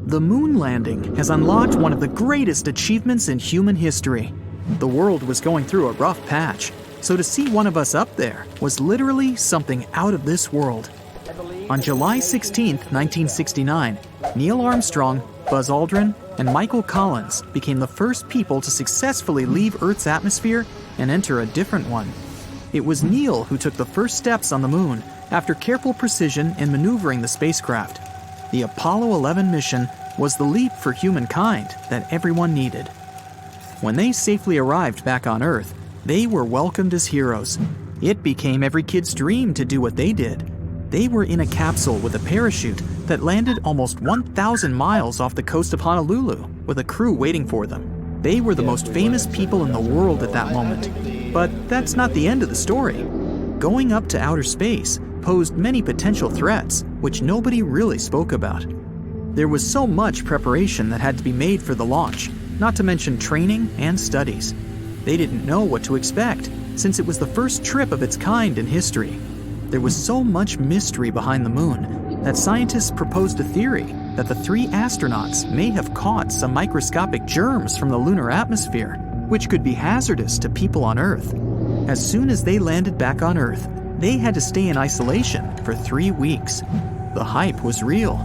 The moon landing has unlocked one of the greatest achievements in human history. The world was going through a rough patch, so to see one of us up there was literally something out of this world. On July 16, 1969, Neil Armstrong, Buzz Aldrin, and Michael Collins became the first people to successfully leave Earth's atmosphere and enter a different one. It was Neil who took the first steps on the moon after careful precision in maneuvering the spacecraft. The Apollo 11 mission was the leap for humankind that everyone needed. When they safely arrived back on Earth, they were welcomed as heroes. It became every kid's dream to do what they did. They were in a capsule with a parachute that landed almost 1,000 miles off the coast of Honolulu with a crew waiting for them. They were the most famous people in the world at that moment. But that's not the end of the story. Going up to outer space posed many potential threats, which nobody really spoke about. There was so much preparation that had to be made for the launch, not to mention training and studies. They didn't know what to expect, since it was the first trip of its kind in history. There was so much mystery behind the moon that scientists proposed a theory that the 3 astronauts may have caught some microscopic germs from the lunar atmosphere, which could be hazardous to people on Earth. As soon as they landed back on Earth, they had to stay in isolation for 3 weeks. The hype was real.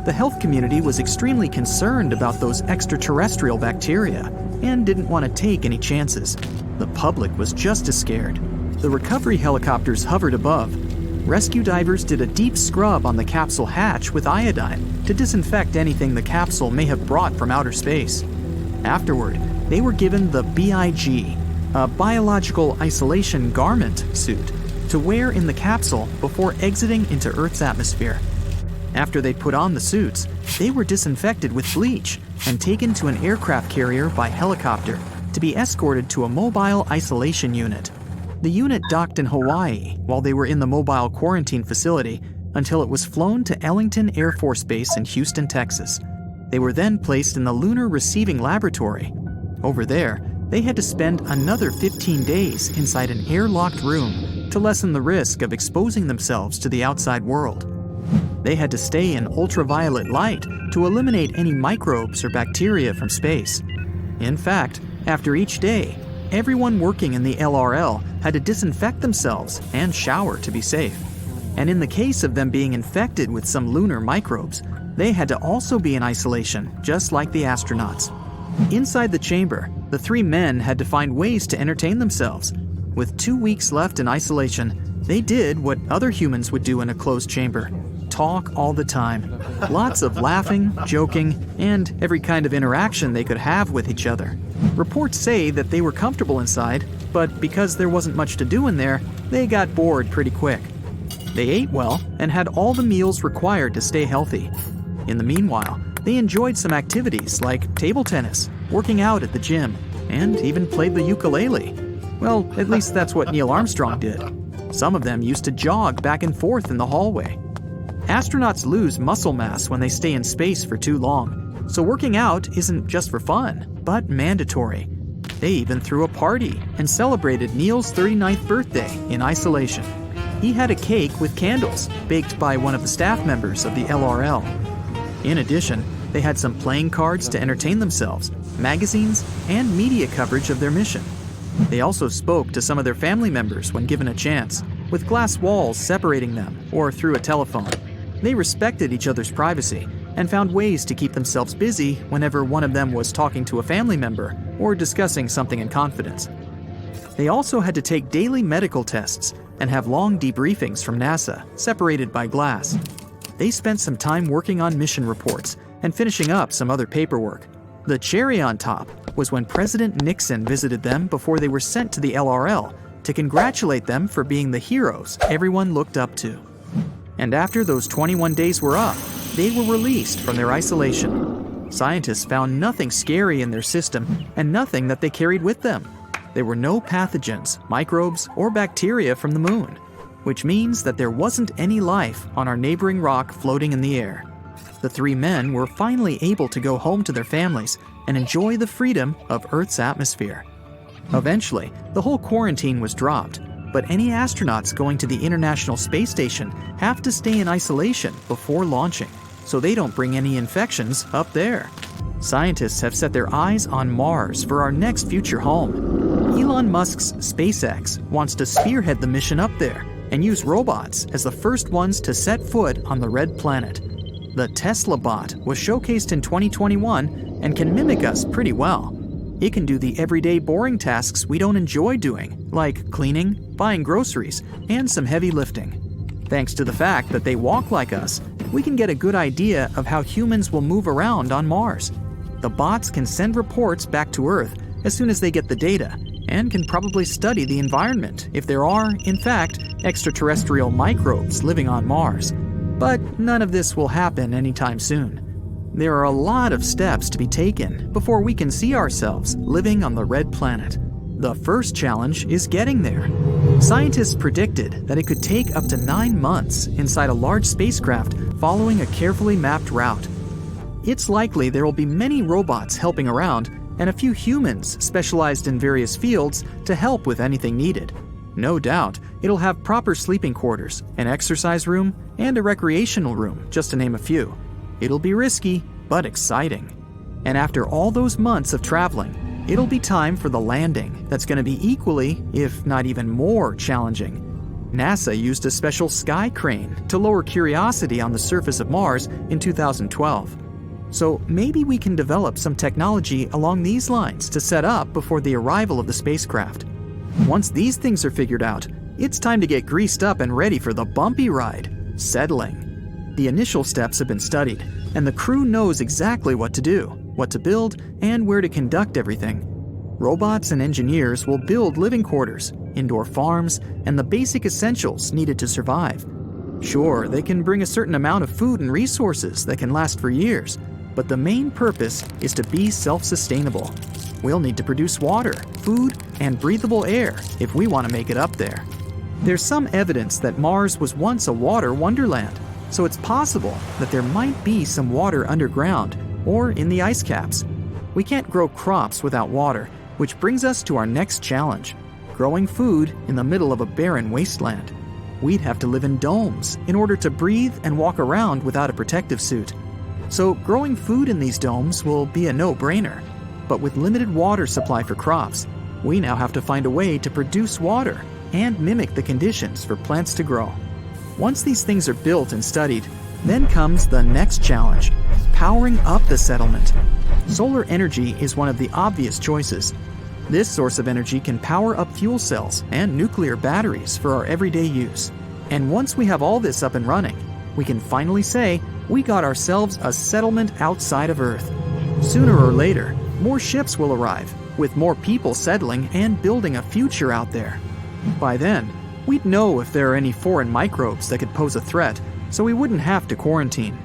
The health community was extremely concerned about those extraterrestrial bacteria and didn't want to take any chances. The public was just as scared. The recovery helicopters hovered above. Rescue divers did a deep scrub on the capsule hatch with iodine to disinfect anything the capsule may have brought from outer space. Afterward, they were given the BIG, a biological isolation garment suit, to wear in the capsule before exiting into Earth's atmosphere. After they put on the suits, they were disinfected with bleach and taken to an aircraft carrier by helicopter to be escorted to a mobile isolation unit. The unit docked in Hawaii while they were in the mobile quarantine facility until it was flown to Ellington Air Force Base in Houston, Texas. They were then placed in the Lunar Receiving Laboratory. Over there, they had to spend another 15 days inside an airlocked room to lessen the risk of exposing themselves to the outside world. They had to stay in ultraviolet light to eliminate any microbes or bacteria from space. In fact, after each day, everyone working in the LRL had to disinfect themselves and shower to be safe. And in the case of them being infected with some lunar microbes, they had to also be in isolation, just like the astronauts. Inside the chamber, the 3 men had to find ways to entertain themselves. With 2 weeks left in isolation, they did what other humans would do in a closed chamber: talk all the time. Lots of laughing, joking, and every kind of interaction they could have with each other. Reports say that they were comfortable inside, but because there wasn't much to do in there, they got bored pretty quick. They ate well and had all the meals required to stay healthy. In the meanwhile, they enjoyed some activities like table tennis, working out at the gym, and even played the ukulele. Well, at least that's what Neil Armstrong did. Some of them used to jog back and forth in the hallway. Astronauts lose muscle mass when they stay in space for too long, so working out isn't just for fun, but mandatory. They even threw a party and celebrated Neil's 39th birthday in isolation. He had a cake with candles baked by one of the staff members of the LRL. In addition, they had some playing cards to entertain themselves, magazines, and media coverage of their mission. They also spoke to some of their family members when given a chance, with glass walls separating them or through a telephone. They respected each other's privacy and found ways to keep themselves busy whenever one of them was talking to a family member or discussing something in confidence. They also had to take daily medical tests and have long debriefings from NASA, separated by glass. They spent some time working on mission reports and finishing up some other paperwork. The cherry on top was when President Nixon visited them before they were sent to the LRL to congratulate them for being the heroes everyone looked up to. And after those 21 days were up, they were released from their isolation. Scientists found nothing scary in their system and nothing that they carried with them. There were no pathogens, microbes, or bacteria from the moon, which means that there wasn't any life on our neighboring rock floating in the air. The 3 men were finally able to go home to their families and enjoy the freedom of Earth's atmosphere. Eventually, the whole quarantine was dropped, but any astronauts going to the International Space Station have to stay in isolation before launching. so they don't bring any infections up there. Scientists have set their eyes on Mars for our next future home. Elon Musk's SpaceX wants to spearhead the mission up there and use robots as the first ones to set foot on the red planet. The Tesla bot was showcased in 2021 and can mimic us pretty well. It can do the everyday boring tasks we don't enjoy doing, like cleaning, buying groceries, and some heavy lifting. Thanks to the fact that they walk like us, we can get a good idea of how humans will move around on Mars. The bots can send reports back to Earth as soon as they get the data, and can probably study the environment if there are, in fact, extraterrestrial microbes living on Mars. But none of this will happen anytime soon. There are a lot of steps to be taken before we can see ourselves living on the red planet. The first challenge is getting there. Scientists predicted that it could take up to 9 months inside a large spacecraft following a carefully mapped route. It's likely there will be many robots helping around and a few humans specialized in various fields to help with anything needed. No doubt, it'll have proper sleeping quarters, an exercise room, and a recreational room, just to name a few. It'll be risky, but exciting. And after all those months of traveling, it'll be time for the landing that's going to be equally, if not even more, challenging. NASA used a special sky crane to lower Curiosity on the surface of Mars in 2012. So maybe we can develop some technology along these lines to set up before the arrival of the spacecraft. Once these things are figured out, it's time to get greased up and ready for the bumpy ride, settling. The initial steps have been studied, and the crew knows exactly what to do, what to build, and where to conduct everything. Robots and engineers will build living quarters, indoor farms, and the basic essentials needed to survive. Sure, they can bring a certain amount of food and resources that can last for years, but the main purpose is to be self-sustainable. We'll need to produce water, food, and breathable air if we want to make it up there. There's some evidence that Mars was once a water wonderland, so it's possible that there might be some water underground or in the ice caps. We can't grow crops without water, which brings us to our next challenge: growing food in the middle of a barren wasteland. We'd have to live in domes in order to breathe and walk around without a protective suit. So growing food in these domes will be a no-brainer. But with limited water supply for crops, we now have to find a way to produce water and mimic the conditions for plants to grow. Once these things are built and studied, then comes the next challenge: powering up the settlement. Solar energy is one of the obvious choices. This source of energy can power up fuel cells and nuclear batteries for our everyday use. And once we have all this up and running, we can finally say we got ourselves a settlement outside of Earth. Sooner or later, more ships will arrive, with more people settling and building a future out there. By then, we'd know if there are any foreign microbes that could pose a threat, so we wouldn't have to quarantine.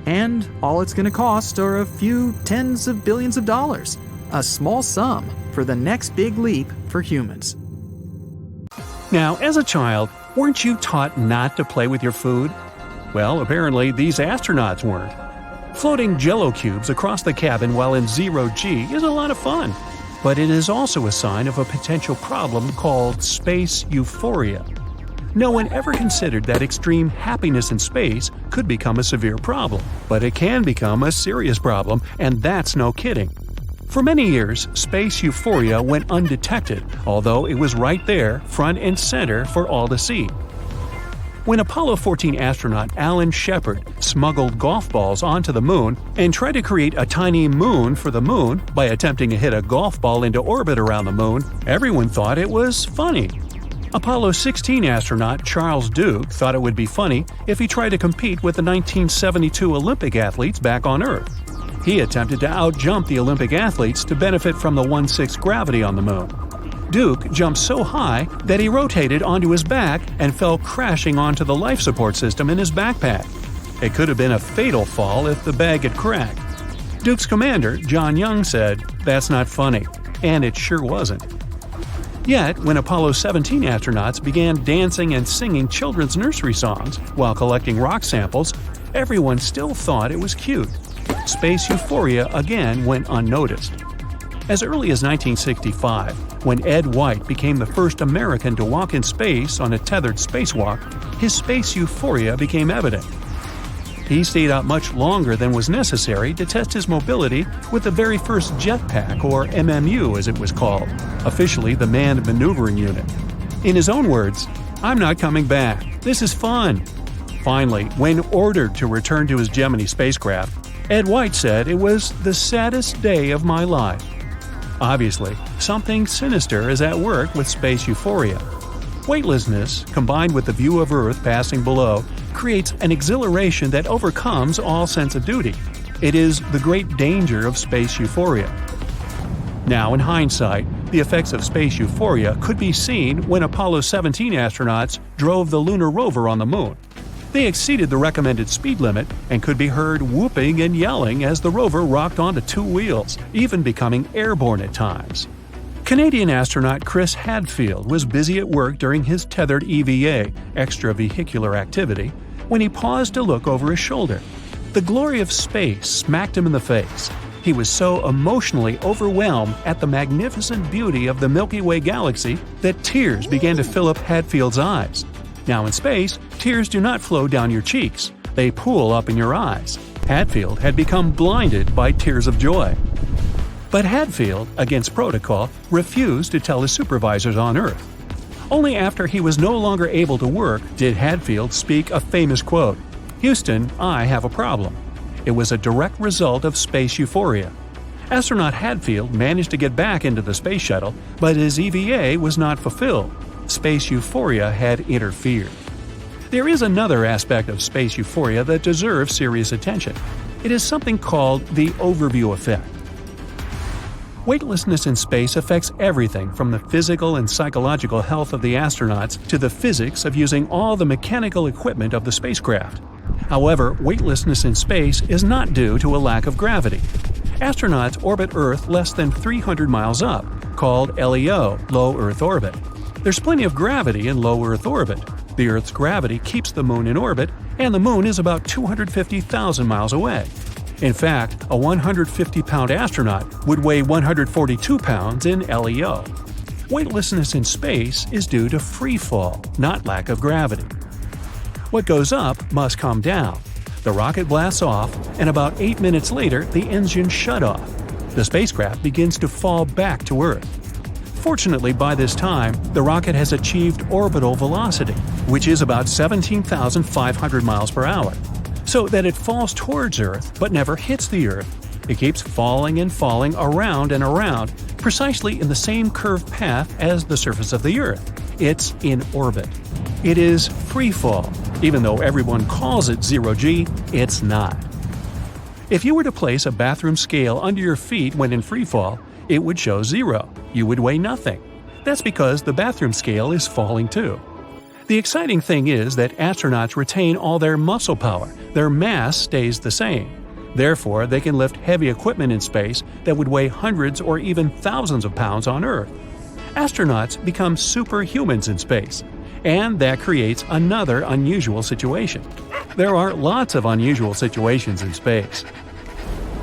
And all it's going to cost are a few tens of billions of dollars, a small sum for the next big leap for humans. Now, as a child, weren't you taught not to play with your food? Well, apparently these astronauts weren't. Floating Jell-O cubes across the cabin while in zero-G is a lot of fun, but it is also a sign of a potential problem called space euphoria. No one ever considered that extreme happiness in space could become a severe problem, but it can become a serious problem, and that's no kidding. For many years, space euphoria went undetected, although it was right there, front and center for all to see. When Apollo 14 astronaut Alan Shepard smuggled golf balls onto the moon and tried to create a tiny moon for the moon by attempting to hit a golf ball into orbit around the moon, everyone thought it was funny. Apollo 16 astronaut Charles Duke thought it would be funny if he tried to compete with the 1972 Olympic athletes back on Earth. He attempted to outjump the Olympic athletes to benefit from the 1/6 gravity on the moon. Duke jumped so high that he rotated onto his back and fell crashing onto the life support system in his backpack. It could have been a fatal fall if the bag had cracked. Duke's commander, John Young, said, "That's not funny," and it sure wasn't. Yet, when Apollo 17 astronauts began dancing and singing children's nursery songs while collecting rock samples, everyone still thought it was cute. Space euphoria again went unnoticed. As early as 1965, when Ed White became the first American to walk in space on a tethered spacewalk, his space euphoria became evident. He stayed out much longer than was necessary to test his mobility with the very first jetpack, or MMU as it was called, officially the Manned Maneuvering Unit. In his own words, "I'm not coming back. This is fun." Finally, when ordered to return to his Gemini spacecraft, Ed White said it was the saddest day of my life. Obviously, something sinister is at work with space euphoria. Weightlessness, combined with the view of Earth passing below, creates an exhilaration that overcomes all sense of duty. It is the great danger of space euphoria. Now, in hindsight, the effects of space euphoria could be seen when Apollo 17 astronauts drove the lunar rover on the moon. They exceeded the recommended speed limit and could be heard whooping and yelling as the rover rocked onto two wheels, even becoming airborne at times. Canadian astronaut Chris Hadfield was busy at work during his tethered EVA, extravehicular activity, when he paused to look over his shoulder. The glory of space smacked him in the face. He was so emotionally overwhelmed at the magnificent beauty of the Milky Way galaxy that tears began to fill up Hadfield's eyes. Now in space, tears do not flow down your cheeks. They pool up in your eyes. Hadfield had become blinded by tears of joy. But Hadfield, against protocol, refused to tell his supervisors on Earth. Only after he was no longer able to work did Hadfield speak a famous quote, "Houston, I have a problem." It was a direct result of space euphoria. Astronaut Hadfield managed to get back into the space shuttle, but his EVA was not fulfilled. Space euphoria had interfered. There is another aspect of space euphoria that deserves serious attention. It is something called the overview effect. Weightlessness in space affects everything from the physical and psychological health of the astronauts to the physics of using all the mechanical equipment of the spacecraft. However, weightlessness in space is not due to a lack of gravity. Astronauts orbit Earth less than 300 miles up, called LEO, low Earth orbit. There's plenty of gravity in low Earth orbit. The Earth's gravity keeps the Moon in orbit, and the Moon is about 250,000 miles away. In fact, a 150-pound astronaut would weigh 142 pounds in LEO. Weightlessness in space is due to free fall, not lack of gravity. What goes up must come down. The rocket blasts off, and about 8 minutes later, the engines shut off. The spacecraft begins to fall back to Earth. Fortunately, by this time, the rocket has achieved orbital velocity, which is about 17,500 miles per hour. So that it falls towards Earth but never hits the Earth. It keeps falling and falling around and around, precisely in the same curved path as the surface of the Earth. It's in orbit. It is free fall. Even though everyone calls it zero-G, it's not. If you were to place a bathroom scale under your feet when in free fall, it would show 0. You would weigh nothing. That's because the bathroom scale is falling too. The exciting thing is that astronauts retain all their muscle power. Their mass stays the same. Therefore, they can lift heavy equipment in space that would weigh hundreds or even thousands of pounds on Earth. Astronauts become superhumans in space, and that creates another unusual situation. There are lots of unusual situations in space.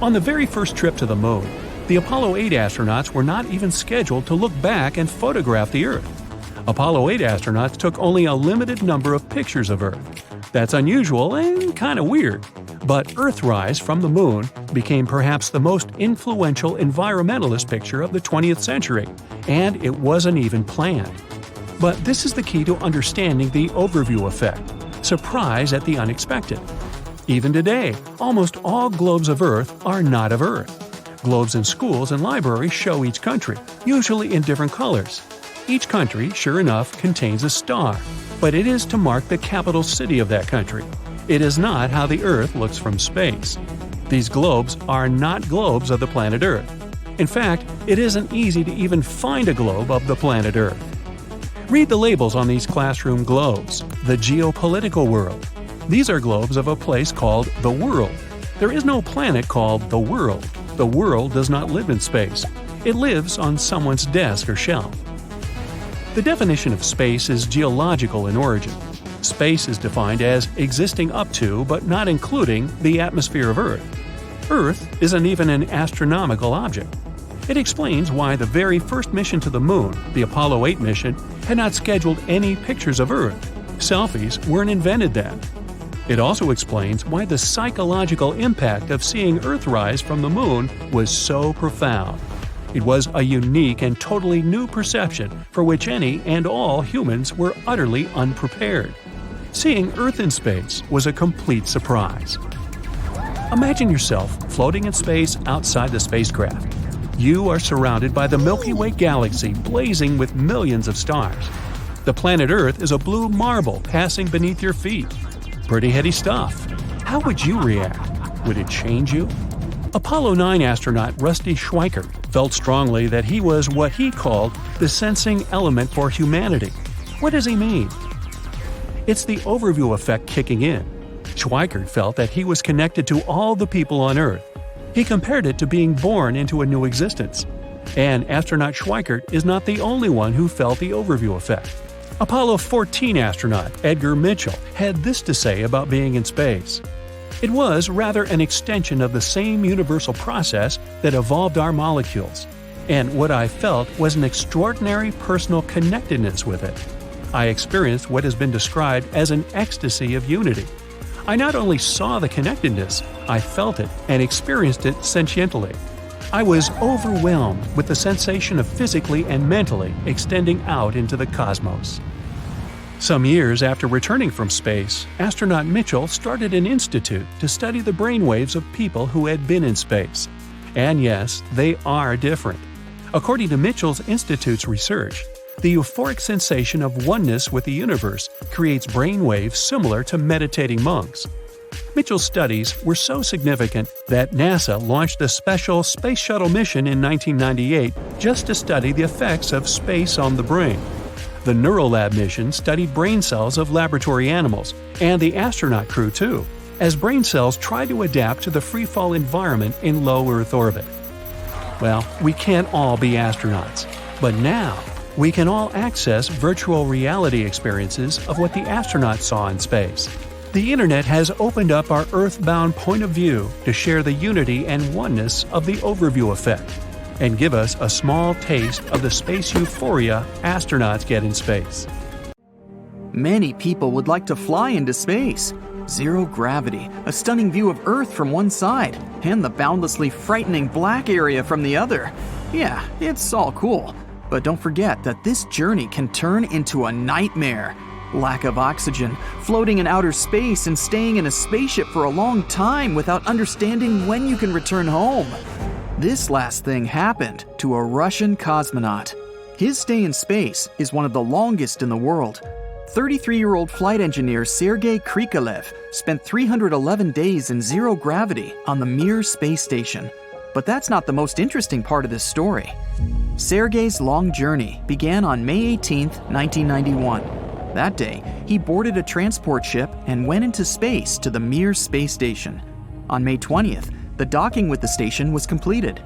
On the very first trip to the Moon, the Apollo 8 astronauts were not even scheduled to look back and photograph the Earth. Apollo 8 astronauts took only a limited number of pictures of Earth. That's unusual and kind of weird. But Earthrise from the Moon became perhaps the most influential environmentalist picture of the 20th century, and it wasn't even planned. But this is the key to understanding the overview effect: surprise at the unexpected. Even today, almost all globes of Earth are not of Earth. Globes in schools and libraries show each country, usually in different colors. Each country, sure enough, contains a star, but it is to mark the capital city of that country. It is not how the Earth looks from space. These globes are not globes of the planet Earth. In fact, it isn't easy to even find a globe of the planet Earth. Read the labels on these classroom globes. The geopolitical world. These are globes of a place called the world. There is no planet called the world. The world does not live in space. It lives on someone's desk or shelf. The definition of space is geological in origin. Space is defined as existing up to, but not including, the atmosphere of Earth. Earth isn't even an astronomical object. It explains why the very first mission to the Moon, the Apollo 8 mission, had not scheduled any pictures of Earth. Selfies weren't invented then. It also explains why the psychological impact of seeing Earthrise from the moon was so profound. It was a unique and totally new perception for which any and all humans were utterly unprepared. Seeing Earth in space was a complete surprise. Imagine yourself floating in space outside the spacecraft. You are surrounded by the Milky Way galaxy blazing with millions of stars. The planet Earth is a blue marble passing beneath your feet. Pretty heady stuff. How would you react? Would it change you? Apollo 9 astronaut Rusty Schweickart felt strongly that he was what he called the sensing element for humanity. What does he mean? It's the overview effect kicking in. Schweickart felt that he was connected to all the people on Earth. He compared it to being born into a new existence. And astronaut Schweickart is not the only one who felt the overview effect. Apollo 14 astronaut Edgar Mitchell had this to say about being in space. It was rather an extension of the same universal process that evolved our molecules, and what I felt was an extraordinary personal connectedness with it. I experienced what has been described as an ecstasy of unity. I not only saw the connectedness, I felt it and experienced it sentientally. I was overwhelmed with the sensation of physically and mentally extending out into the cosmos. Some years after returning from space, astronaut Mitchell started an institute to study the brainwaves of people who had been in space. And yes, they are different. According to Mitchell's institute's research, the euphoric sensation of oneness with the universe creates brainwaves similar to meditating monks. Mitchell's studies were so significant that NASA launched a special Space Shuttle mission in 1998 just to study the effects of space on the brain. The Neurolab mission studied brain cells of laboratory animals, and the astronaut crew too, as brain cells try to adapt to the freefall environment in low Earth orbit. Well, we can't all be astronauts, but now we can all access virtual reality experiences of what the astronauts saw in space. The internet has opened up our earthbound point of view to share the unity and oneness of the overview effect, and give us a small taste of the space euphoria astronauts get in space. Many people would like to fly into space. Zero gravity, a stunning view of Earth from one side, and the boundlessly frightening black area from the other. Yeah, it's all cool. But don't forget that this journey can turn into a nightmare. Lack of oxygen, floating in outer space and staying in a spaceship for a long time without understanding when you can return home. This last thing happened to a Russian cosmonaut. His stay in space is one of the longest in the world. 33-year-old flight engineer Sergei Krikalev spent 311 days in zero gravity on the Mir space station. But that's not the most interesting part of this story. Sergei's long journey began on May 18, 1991. That day, he boarded a transport ship and went into space to the Mir space station. On May 20th, the docking with the station was completed.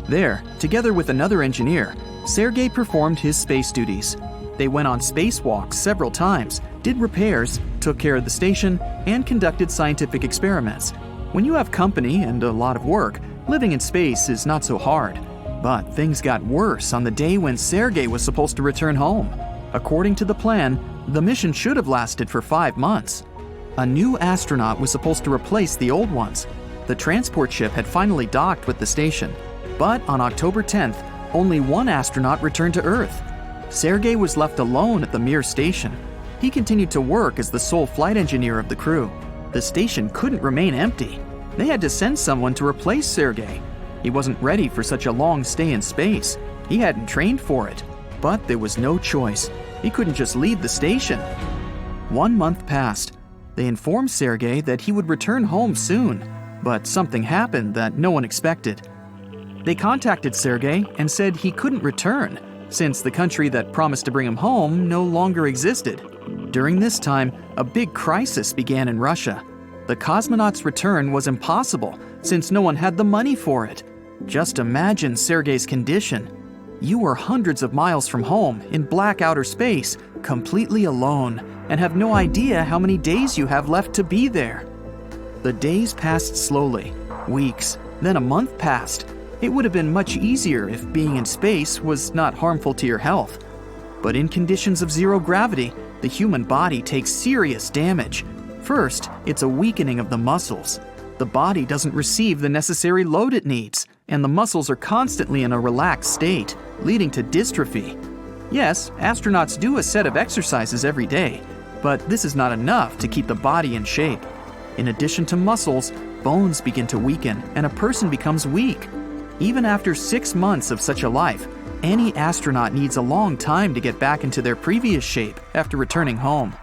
There, together with another engineer, Sergei performed his space duties. They went on spacewalks several times, did repairs, took care of the station, and conducted scientific experiments. When you have company and a lot of work, living in space is not so hard. But things got worse on the day when Sergei was supposed to return home. According to the plan, the mission should have lasted for 5 months. A new astronaut was supposed to replace the old ones. The transport ship had finally docked with the station. But on October 10th, only one astronaut returned to Earth. Sergei was left alone at the Mir station. He continued to work as the sole flight engineer of the crew. The station couldn't remain empty. They had to send someone to replace Sergei. He wasn't ready for such a long stay in space. He hadn't trained for it. But there was no choice. He couldn't just leave the station. 1 month passed. They informed Sergei that he would return home soon, but something happened that no one expected. They contacted Sergei and said he couldn't return, since the country that promised to bring him home no longer existed. During this time, a big crisis began in Russia. The cosmonaut's return was impossible, since no one had the money for it. Just imagine Sergei's condition. You are hundreds of miles from home in black outer space, completely alone, and have no idea how many days you have left to be there. The days passed slowly, weeks, then a month passed. It would have been much easier if being in space was not harmful to your health. But in conditions of zero gravity, the human body takes serious damage. First, it's a weakening of the muscles. The body doesn't receive the necessary load it needs, and the muscles are constantly in a relaxed state, leading to dystrophy. Yes, astronauts do a set of exercises every day, but this is not enough to keep the body in shape. In addition to muscles, bones begin to weaken and a person becomes weak. Even after 6 months of such a life, any astronaut needs a long time to get back into their previous shape after returning home.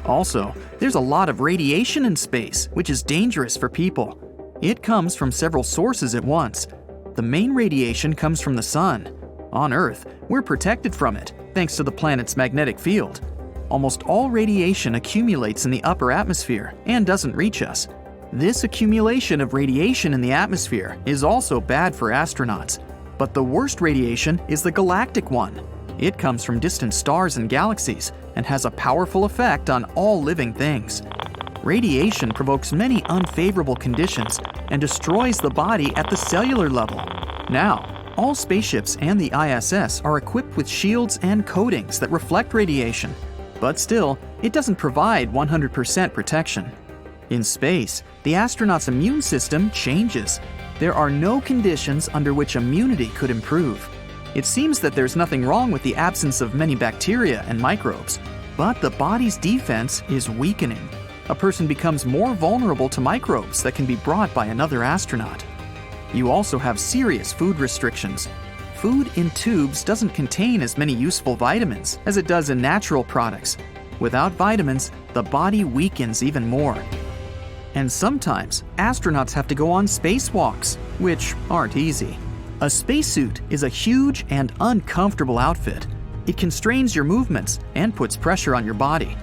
Also, there's a lot of radiation in space, which is dangerous for people. It comes from several sources at once. The main radiation comes from the sun. On Earth, we're protected from it, thanks to the planet's magnetic field. Almost all radiation accumulates in the upper atmosphere and doesn't reach us. This accumulation of radiation in the atmosphere is also bad for astronauts. But the worst radiation is the galactic one. It comes from distant stars and galaxies and has a powerful effect on all living things. Radiation provokes many unfavorable conditions and destroys the body at the cellular level. Now, all spaceships and the ISS are equipped with shields and coatings that reflect radiation. But still, it doesn't provide 100% protection. In space, the astronaut's immune system changes. There are no conditions under which immunity could improve. It seems that there's nothing wrong with the absence of many bacteria and microbes, but the body's defense is weakening. A person becomes more vulnerable to microbes that can be brought by another astronaut. You also have serious food restrictions. Food in tubes doesn't contain as many useful vitamins as it does in natural products. Without vitamins, the body weakens even more. And sometimes, astronauts have to go on spacewalks, which aren't easy. A spacesuit is a huge and uncomfortable outfit. It constrains your movements and puts pressure on your body.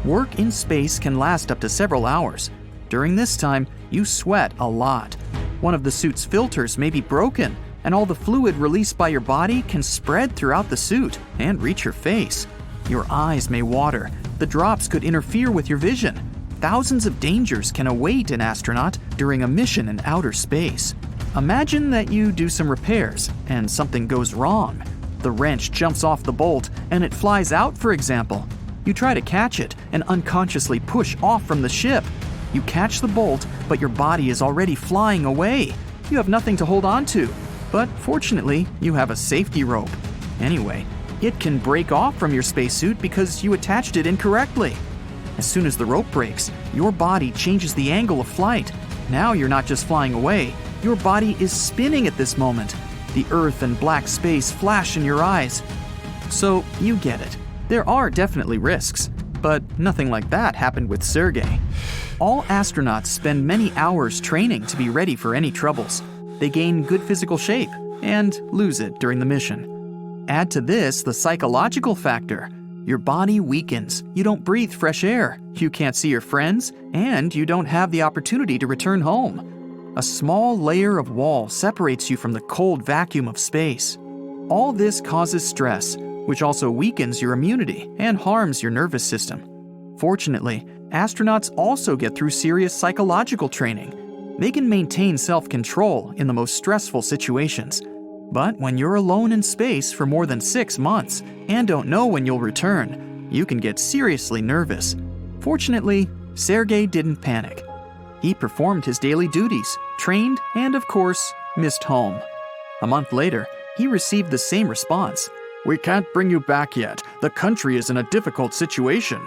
Work in space can last up to several hours. During this time, you sweat a lot. One of the suit's filters may be broken, and all the fluid released by your body can spread throughout the suit and reach your face. Your eyes may water. The drops could interfere with your vision. Thousands of dangers can await an astronaut during a mission in outer space. Imagine that you do some repairs and something goes wrong. The wrench jumps off the bolt and it flies out, for example. You try to catch it and unconsciously push off from the ship. You catch the bolt, but your body is already flying away. You have nothing to hold on to. But fortunately, you have a safety rope. Anyway, it can break off from your spacesuit because you attached it incorrectly. As soon as the rope breaks, your body changes the angle of flight. Now you're not just flying away, your body is spinning at this moment. The Earth and black space flash in your eyes. So you get it. There are definitely risks, but nothing like that happened with Sergei. All astronauts spend many hours training to be ready for any troubles. They gain good physical shape and lose it during the mission. Add to this the psychological factor. Your body weakens, you don't breathe fresh air, you can't see your friends, and you don't have the opportunity to return home. A small layer of wall separates you from the cold vacuum of space. All this causes stress, which also weakens your immunity and harms your nervous system. Fortunately, astronauts also get through serious psychological training. They can maintain self-control in the most stressful situations. But when you're alone in space for more than 6 months and don't know when you'll return, you can get seriously nervous. Fortunately, Sergei didn't panic. He performed his daily duties, trained, and of course, missed home. A month later, he received the same response. "We can't bring you back yet. The country is in a difficult situation."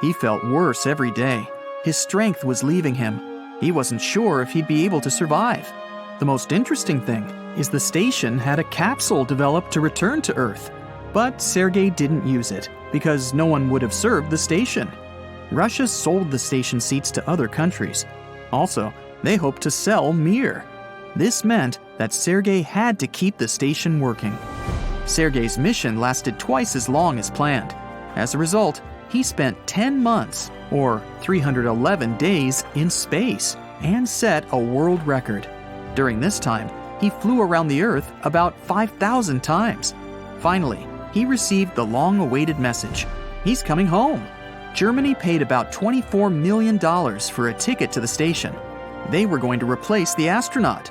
He felt worse every day. His strength was leaving him. He wasn't sure if he'd be able to survive. The most interesting thing is the station had a capsule developed to return to Earth. But Sergei didn't use it because no one would have served the station. Russia sold the station seats to other countries. Also, they hoped to sell Mir. This meant that Sergei had to keep the station working. Sergei's mission lasted twice as long as planned. As a result, he spent 10 months, or 311 days, in space and set a world record. During this time, he flew around the Earth about 5,000 times. Finally, he received the long-awaited message. He's coming home. Germany paid about $24 million for a ticket to the station. They were going to replace the astronaut.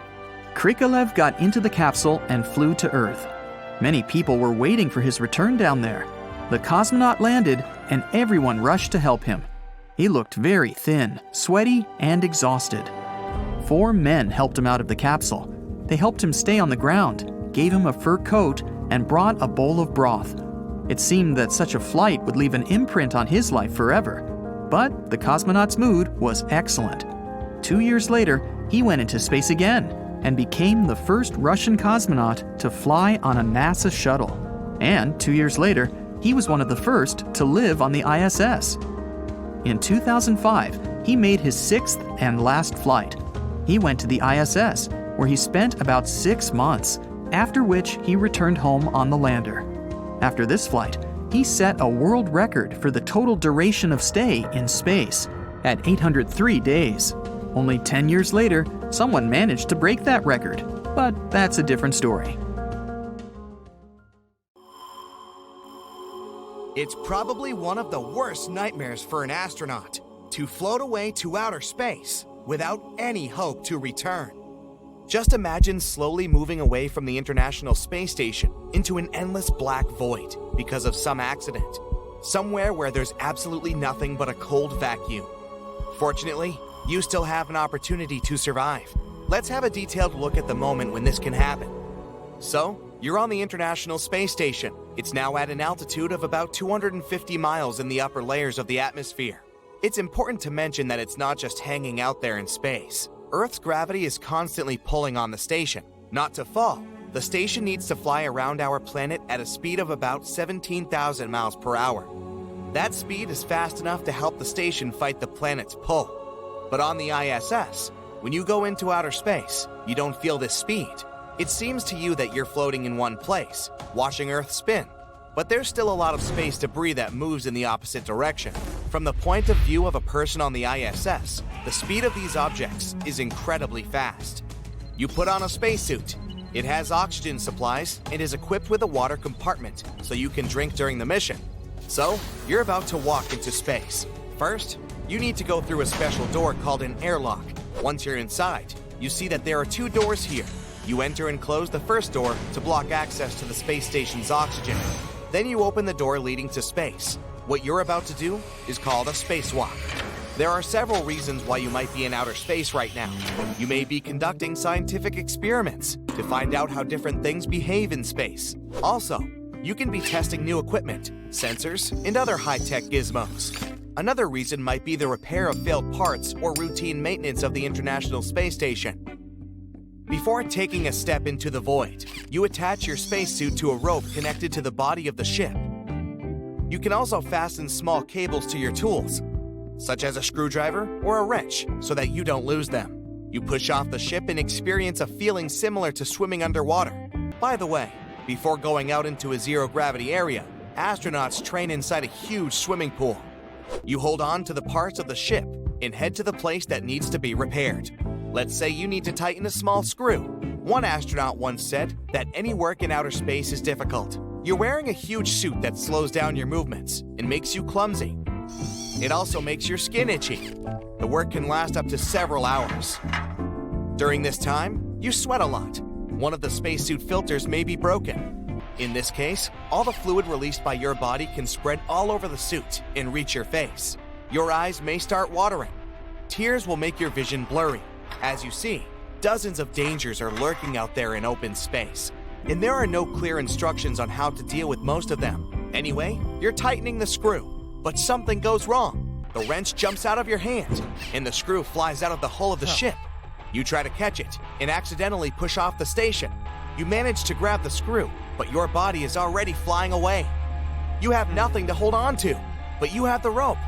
Krikalev got into the capsule and flew to Earth. Many people were waiting for his return down there. The cosmonaut landed, and everyone rushed to help him. He looked very thin, sweaty, and exhausted. 4 men helped him out of the capsule. They helped him stay on the ground, gave him a fur coat, and brought a bowl of broth. It seemed that such a flight would leave an imprint on his life forever. But the cosmonaut's mood was excellent. 2 years later, he went into space again and became the first Russian cosmonaut to fly on a NASA shuttle. And 2 years later, he was one of the first to live on the ISS. In 2005, he made his 6th and last flight. He went to the ISS, where he spent about 6 months, after which he returned home on the lander. After this flight, he set a world record for the total duration of stay in space at 803 days. Only 10 years later, someone managed to break that record, but that's a different story. It's probably one of the worst nightmares for an astronaut, to float away to outer space without any hope to return. Just imagine slowly moving away from the International Space Station into an endless black void because of some accident, somewhere where there's absolutely nothing but a cold vacuum. Fortunately, you still have an opportunity to survive. Let's have a detailed look at the moment when this can happen. So, you're on the International Space Station. It's now at an altitude of about 250 miles in the upper layers of the atmosphere. It's important to mention that it's not just hanging out there in space. Earth's gravity is constantly pulling on the station. Not to fall, the station needs to fly around our planet at a speed of about 17,000 miles per hour. That speed is fast enough to help the station fight the planet's pull. But on the ISS, when you go into outer space, you don't feel this speed. It seems to you that you're floating in one place, watching Earth spin. But there's still a lot of space debris that moves in the opposite direction. From the point of view of a person on the ISS, the speed of these objects is incredibly fast. You put on a spacesuit. It has oxygen supplies and is equipped with a water compartment so you can drink during the mission. So, you're about to walk into space. First, you need to go through a special door called an airlock. Once you're inside, you see that there are 2 doors here. You enter and close the first door to block access to the space station's oxygen. Then you open the door leading to space. What you're about to do is called a spacewalk. There are several reasons why you might be in outer space right now. You may be conducting scientific experiments to find out how different things behave in space. Also, you can be testing new equipment, sensors, and other high-tech gizmos. Another reason might be the repair of failed parts or routine maintenance of the International Space Station. Before taking a step into the void, you attach your spacesuit to a rope connected to the body of the ship. You can also fasten small cables to your tools, such as a screwdriver or a wrench, so that you don't lose them. You push off the ship and experience a feeling similar to swimming underwater. By the way, before going out into a zero-gravity area, astronauts train inside a huge swimming pool. You hold on to the parts of the ship and head to the place that needs to be repaired. Let's say you need to tighten a small screw. One astronaut once said that any work in outer space is difficult. You're wearing a huge suit that slows down your movements and makes you clumsy. It also makes your skin itchy. The work can last up to several hours. During this time, you sweat a lot. One of the spacesuit filters may be broken. In this case, all the fluid released by your body can spread all over the suit and reach your face. Your eyes may start watering. Tears will make your vision blurry. As you see, dozens of dangers are lurking out there in open space, and there are no clear instructions on how to deal with most of them. Anyway, you're tightening the screw, but something goes wrong. The wrench jumps out of your hand, and the screw flies out of the hull of the ship. You try to catch it and accidentally push off the station. You manage to grab the screw, but your body is already flying away. You have nothing to hold on to, but you have the rope.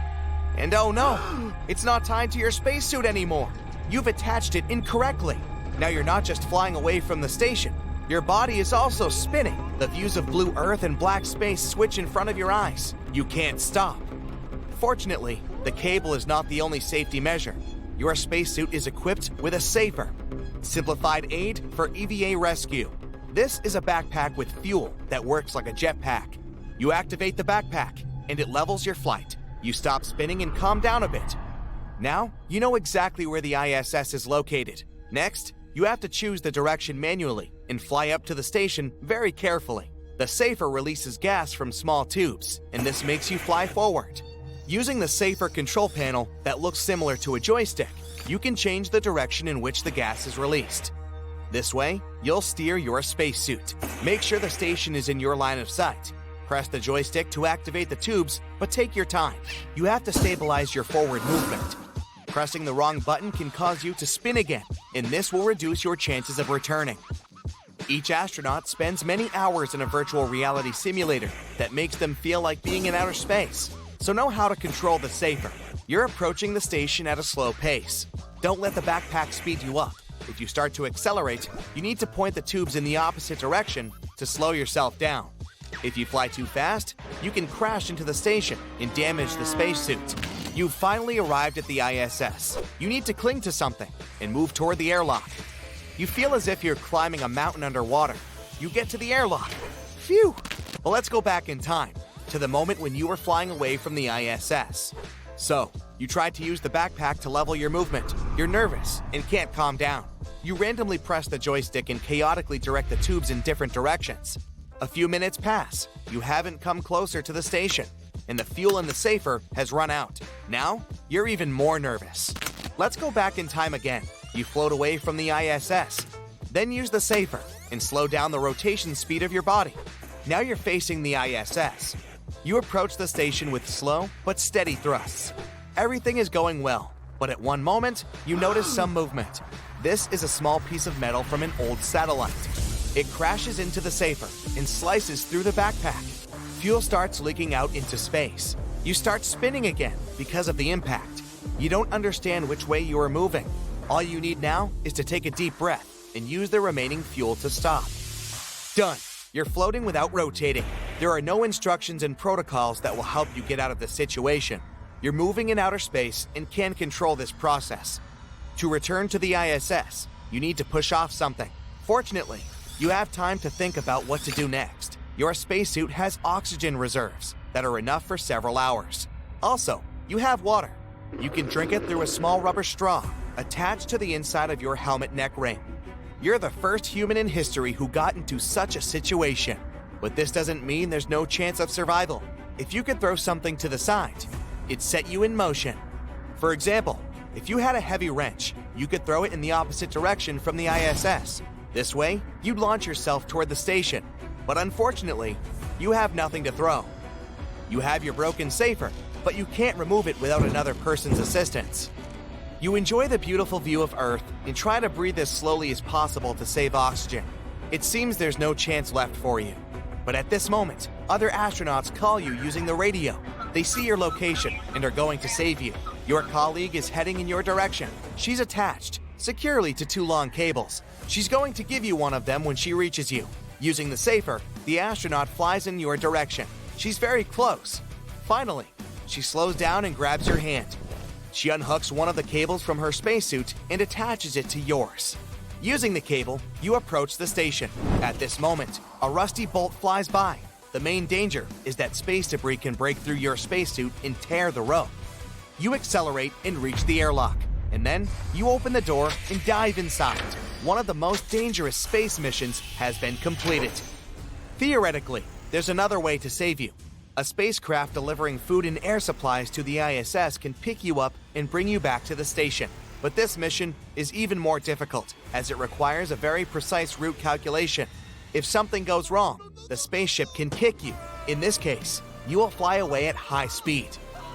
And oh no, it's not tied to your spacesuit anymore. You've attached it incorrectly. Now you're not just flying away from the station. Your body is also spinning. The views of blue Earth and black space switch in front of your eyes. You can't stop. Fortunately, the cable is not the only safety measure. Your spacesuit is equipped with a SAFER, Simplified Aid for EVA Rescue. This is a backpack with fuel that works like a jetpack. You activate the backpack, and it levels your flight. You stop spinning and calm down a bit. Now, you know exactly where the ISS is located. Next, you have to choose the direction manually and fly up to the station very carefully. The SAFER releases gas from small tubes, and this makes you fly forward. Using the safer control panel that looks similar to a joystick, you can change the direction in which the gas is released. This way, you'll steer your spacesuit. Make sure the station is in your line of sight. Press the joystick to activate the tubes, but take your time. You have to stabilize your forward movement. Pressing the wrong button can cause you to spin again, and this will reduce your chances of returning. Each astronaut spends many hours in a virtual reality simulator that makes them feel like being in outer space. So know how to control the safer. You're approaching the station at a slow pace. Don't let the backpack speed you up. If you start to accelerate, you need to point the tubes in the opposite direction to slow yourself down. If you fly too fast, you can crash into the station and damage the spacesuit. You've finally arrived at the ISS. You need to cling to something and move toward the airlock. You feel as if you're climbing a mountain underwater. You get to the airlock. Phew! Well, let's go back in time to the moment when you were flying away from the ISS. So, you tried to use the backpack to level your movement. You're nervous and can't calm down. You randomly press the joystick and chaotically direct the tubes in different directions. A few minutes pass. You haven't come closer to the station, and the fuel in the safer has run out. Now, you're even more nervous. Let's go back in time again. You float away from the ISS. Then use the safer and slow down the rotation speed of your body. Now you're facing the ISS. You approach the station with slow but steady thrusts. Everything is going well, but at one moment, you notice some movement. This is a small piece of metal from an old satellite. It crashes into the safer and slices through the backpack. Fuel starts leaking out into space. You start spinning again because of the impact. You don't understand which way you are moving. All you need now is to take a deep breath and use the remaining fuel to stop. Done. You're floating without rotating. There are no instructions and protocols that will help you get out of this situation. You're moving in outer space and can control this process. To return to the ISS, you need to push off something. Fortunately, you have time to think about what to do next. Your spacesuit has oxygen reserves that are enough for several hours. Also, you have water. You can drink it through a small rubber straw attached to the inside of your helmet neck ring. You're the first human in history who got into such a situation. But this doesn't mean there's no chance of survival. If you could throw something to the side, it'd set you in motion. For example, if you had a heavy wrench, you could throw it in the opposite direction from the ISS. This way, you'd launch yourself toward the station. But unfortunately, you have nothing to throw. You have your broken safer, but you can't remove it without another person's assistance. You enjoy the beautiful view of Earth and try to breathe as slowly as possible to save oxygen. It seems there's no chance left for you. But at this moment, other astronauts call you using the radio. They see your location and are going to save you. Your colleague is heading in your direction. She's attached securely to 2 long cables. She's going to give you one of them when she reaches you. Using the safer, the astronaut flies in your direction. She's very close. Finally, she slows down and grabs your hand. She unhooks one of the cables from her spacesuit and attaches it to yours. Using the cable, you approach the station. At this moment, a rusty bolt flies by. The main danger is that space debris can break through your spacesuit and tear the rope. You accelerate and reach the airlock, and then you open the door and dive inside. One of the most dangerous space missions has been completed. Theoretically, there's another way to save you. A spacecraft delivering food and air supplies to the ISS can pick you up and bring you back to the station. But this mission is even more difficult, as it requires a very precise route calculation. If something goes wrong, the spaceship can kick you. In this case, you will fly away at high speed.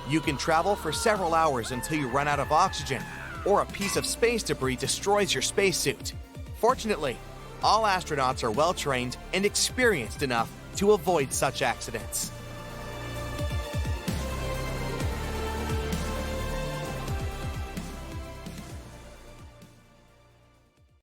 You can travel for several hours until you run out of oxygen, or a piece of space debris destroys your spacesuit. Fortunately, all astronauts are well trained and experienced enough to avoid such accidents.